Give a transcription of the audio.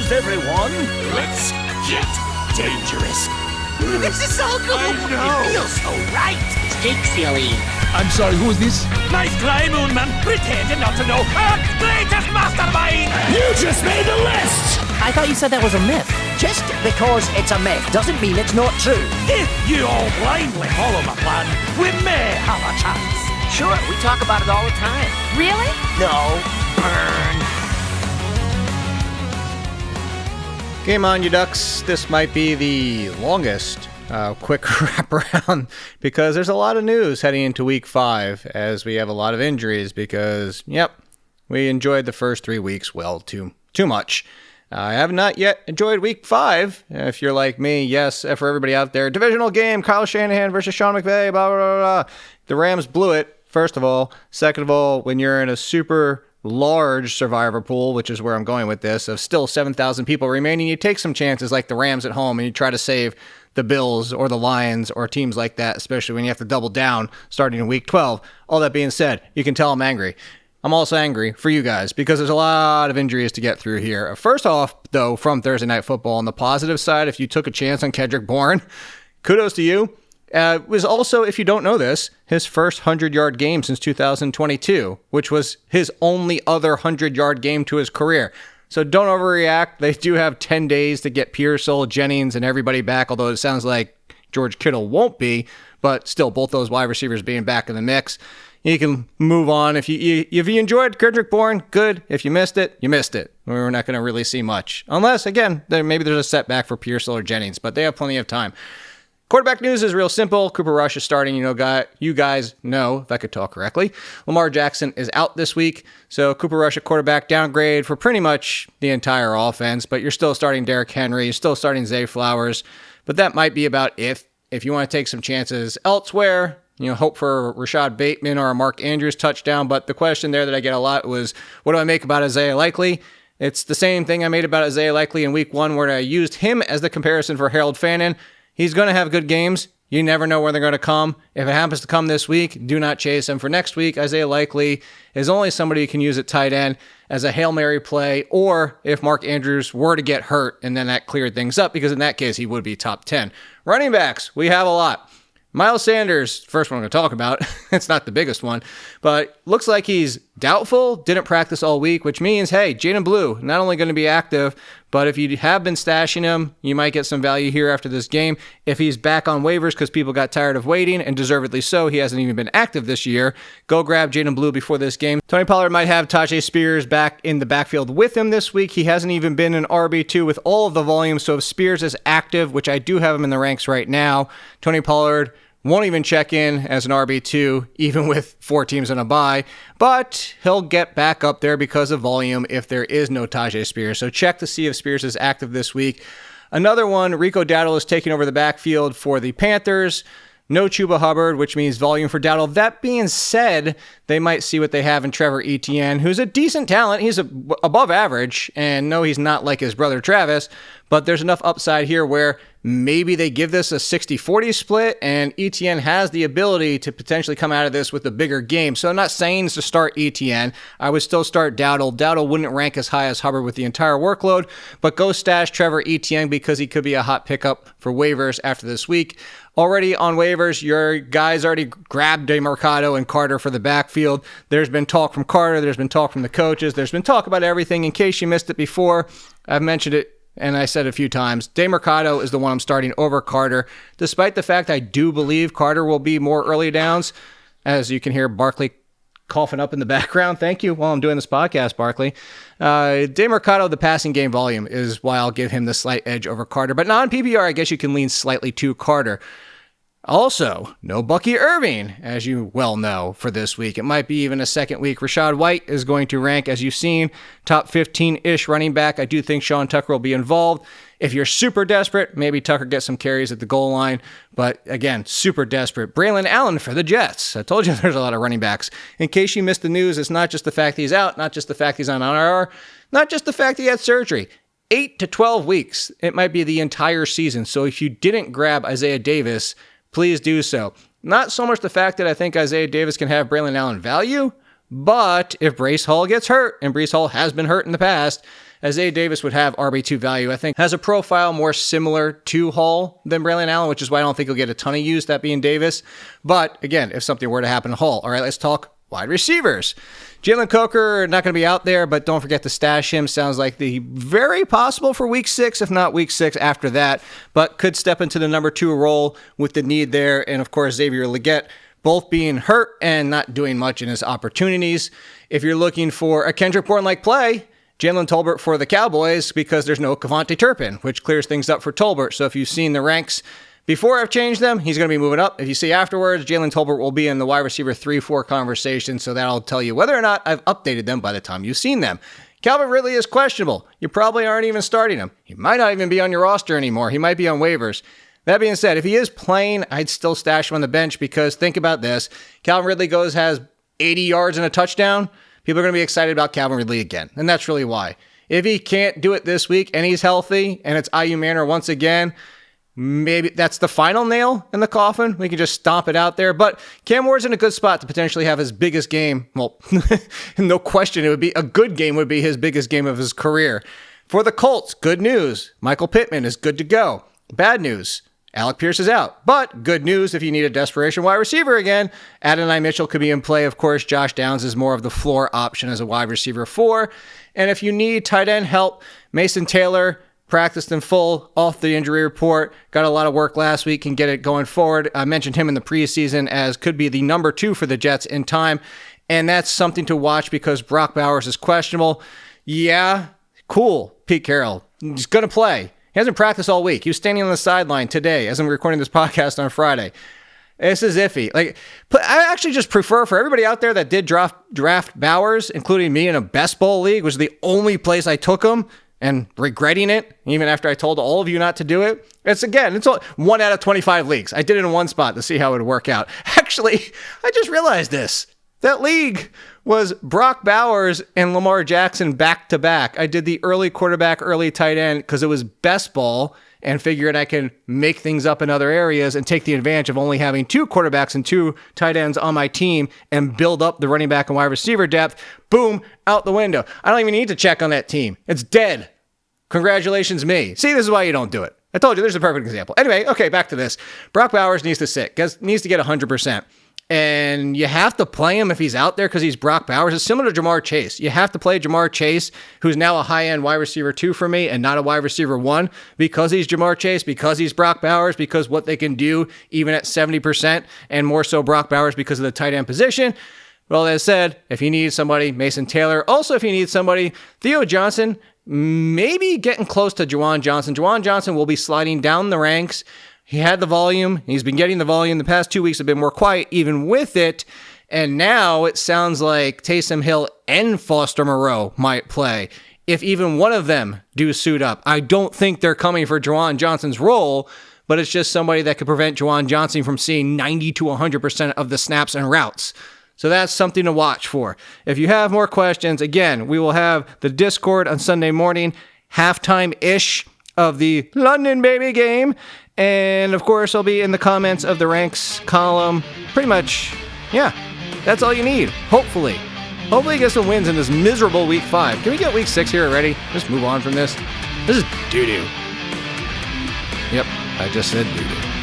confused, everyone. Let's get dangerous. This is so cool. I know. It feels so right. Take silly. I'm sorry, who is this? Nice try, Moonman. Pretending not to know. Earth's greatest mastermind. You just made the list. I thought you said that was a myth. Just because it's a myth doesn't mean it's not true. If you all blindly follow my plan, we may have a chance. Sure, we talk about it all the time. Really? No, burn. Game on, you ducks. This might be the longest quick wraparound because there's a lot of news heading into week 5 as we have a lot of injuries because, we enjoyed the first 3 weeks too much. I have not yet enjoyed week 5. If you're like me, yes, for everybody out there, divisional game, Kyle Shanahan versus Sean McVay, blah, blah, blah, blah. The Rams blew it, first of all. Second of all, when you're in a super large survivor pool, which is where I'm going with this, of still 7,000 people remaining, you take some chances like the Rams at home and you try to save the Bills or the Lions or teams like that, especially when you have to double down starting in week 12. All that being said, you can tell I'm angry. I'm also angry for you guys because there's a lot of injuries to get through here. First off, though, from Thursday Night Football, on the positive side, if you took a chance on Kendrick Bourne, kudos to you. Was also, if you don't know this, his first 100-yard game since 2022, which was his only other 100-yard game to his career. So don't overreact. They do have 10 days to get Pearsall, Jennings, and everybody back, although it sounds like George Kittle won't be, but still, both those wide receivers being back in the mix. You can move on. If you enjoyed Kendrick Bourne, good. If you missed it, you missed it. We're not going to really see much. Unless, again, maybe there's a setback for Pearsall or Jennings, but they have plenty of time. Quarterback news is real simple. Cooper Rush is starting. You guys know, if I could talk correctly. Lamar Jackson is out this week. So Cooper Rush at quarterback, downgrade for pretty much the entire offense. But you're still starting Derrick Henry. You're still starting Zay Flowers. But that might be about if you want to take some chances elsewhere, hope for Rachaad Bateman or a Mark Andrews touchdown. But the question there that I get a lot was, what do I make about Isaiah Likely? It's the same thing I made about Isaiah Likely in week 1 where I used him as the comparison for Harold Fannin. He's going to have good games. You never know where they're going to come. If it happens to come this week, do not chase him. For next week, Isaiah Likely is only somebody you can use at tight end as a Hail Mary play, or if Mark Andrews were to get hurt, and then that cleared things up, because in that case, he would be top 10. Running backs, we have a lot. Miles Sanders, first one I'm going to talk about. It's not the biggest one, but looks like he's doubtful, didn't practice all week, which means, hey, Jaydon Blue, not only going to be active, but if you have been stashing him, you might get some value here after this game. If he's back on waivers because people got tired of waiting, and deservedly so, he hasn't even been active this year, go grab Jaydon Blue before this game. Tony Pollard might have Tyjae Spears back in the backfield with him this week. He hasn't even been an RB2 with all of the volume, so if Spears is active, which I do have him in the ranks right now, Tony Pollard won't even check in as an RB2, even with 4 teams on a bye, but he'll get back up there because of volume if there is no Tyjae Spears. So check to see if Spears is active this week. Another one, Rico Dowdle is taking over the backfield for the Panthers. No Chuba Hubbard, which means volume for Dowdle. That being said, they might see what they have in Trevor Etienne, who's a decent talent. He's above average, and no, he's not like his brother Travis, but there's enough upside here where maybe they give this a 60-40 split, and Etienne has the ability to potentially come out of this with a bigger game. So I'm not saying to start Etienne. I would still start Dowdle. Dowdle wouldn't rank as high as Hubbard with the entire workload, but go stash Trevor Etienne because he could be a hot pickup for waivers after this week. Already on waivers, your guys already grabbed Demercado and Carter for the backfield. There's been talk from Carter. There's been talk from the coaches. There's been talk about everything. In case you missed it before, I've mentioned it, and I said a few times, Demercado is the one I'm starting over Carter, despite the fact I do believe Carter will be more early downs. As you can hear Barkley coughing up in the background. Thank you while I'm doing this podcast, Barkley. Demercado, the passing game volume is why I'll give him the slight edge over Carter. But non-PPR, I guess you can lean slightly to Carter. Also, no Bucky Irving, as you well know, for this week. It might be even a second week. Rachaad White is going to rank, as you've seen, top 15-ish running back. I do think Sean Tucker will be involved. If you're super desperate, maybe Tucker gets some carries at the goal line. But again, super desperate. Braelon Allen for the Jets. I told you there's a lot of running backs. In case you missed the news, it's not just the fact he's out, not just the fact he's on IR, not just the fact he had surgery. 8 to 12 weeks. It might be the entire season. So if you didn't grab Isaiah Davis, please do so. Not so much the fact that I think Isaiah Davis can have Braelon Allen value, but if Breece Hall gets hurt, and Breece Hall has been hurt in the past, Isaiah Davis would have RB2 value. I think has a profile more similar to Hall than Braelon Allen, which is why I don't think he'll get a ton of use, that being Davis. But again, if something were to happen to Hall, all right, let's talk wide receivers. Jalen Coker, not going to be out there, but don't forget to stash him. Sounds like the very possible for week 6, if not week 6 after that, but could step into the number 2 role with the need there. And of course, Xavier Legette, both being hurt and not doing much in his opportunities. If you're looking for a Kendrick Bourne-like play, Jalen Tolbert for the Cowboys, because there's no KaVontae Turpin, which clears things up for Tolbert. So if you've seen the ranks before I've changed them, he's going to be moving up. If you see afterwards, Jalen Tolbert will be in the wide receiver 3-4 conversation, so that'll tell you whether or not I've updated them by the time you've seen them. Calvin Ridley is questionable. You probably aren't even starting him. He might not even be on your roster anymore. He might be on waivers. That being said, if he is playing, I'd still stash him on the bench, because think about this. Calvin Ridley has 80 yards and a touchdown. People are going to be excited about Calvin Ridley again, and that's really why. If he can't do it this week and he's healthy and it's IU Manor once again, maybe that's the final nail in the coffin. We can just stomp it out there. But Cam Ward's in a good spot to potentially have his biggest game. Well, no question, it would be a good game, would be his biggest game of his career. For the Colts, good news. Michael Pittman is good to go. Bad news. Alec Pierce is out. But good news, if you need a desperation wide receiver again, Adonai Mitchell could be in play. Of course, Josh Downs is more of the floor option as a wide receiver 4. And if you need tight end help, Mason Taylor practiced in full off the injury report, got a lot of work last week, can get it going forward. I mentioned him in the preseason as could be the number 2 for the Jets in time, and that's something to watch because Brock Bowers is questionable. Yeah, cool. Pete Carroll, he's going to play. He hasn't practiced all week. He was standing on the sideline today as I'm recording this podcast on Friday. This is iffy. I actually just prefer, for everybody out there that did draft Bowers, including me in a best ball league, which was the only place I took him, and regretting it, even after I told all of you not to do it. It's all 1 out of 25 leagues. I did it in one spot to see how it would work out. Actually, I just realized this. That league was Brock Bowers and Lamar Jackson back-to-back. I did the early quarterback, early tight end because it was best ball and figured I can make things up in other areas and take the advantage of only having 2 quarterbacks and 2 tight ends on my team and build up the running back and wide receiver depth. Boom, out the window. I don't even need to check on that team. It's dead. Congratulations, me. See, this is why you don't do it. I told you, there's a perfect example. Anyway, okay, back to this. Brock Bowers needs to sit, needs to get 100%. And you have to play him if he's out there because he's Brock Bowers. It's similar to Jamar Chase. You have to play Jamar Chase, who's now a high-end wide receiver 2 for me and not a wide receiver 1, because he's Jamar Chase, because he's Brock Bowers, because what they can do even at 70%, and more so Brock Bowers because of the tight end position. Well, that said, if you need somebody, Mason Taylor. Also, if you need somebody, Theo Johnson, maybe getting close to Juwan Johnson. Juwan Johnson will be sliding down the ranks. He had the volume. He's been getting the volume. The past 2 weeks have been more quiet even with it. And now it sounds like Taysom Hill and Foster Moreau might play. If even one of them do suit up. I don't think they're coming for Juwan Johnson's role, but it's just somebody that could prevent Juwan Johnson from seeing 90 to 100% of the snaps and routes. So that's something to watch for. If you have more questions, again, we will have the Discord on Sunday morning, halftime-ish of the London Baby game. And, of course, I'll be in the comments of the ranks column. Pretty much, yeah, that's all you need, hopefully. Hopefully get some wins in this miserable week 5. Can we get week 6 here already? Just move on from this. This is doo-doo. Yep, I just said doo-doo.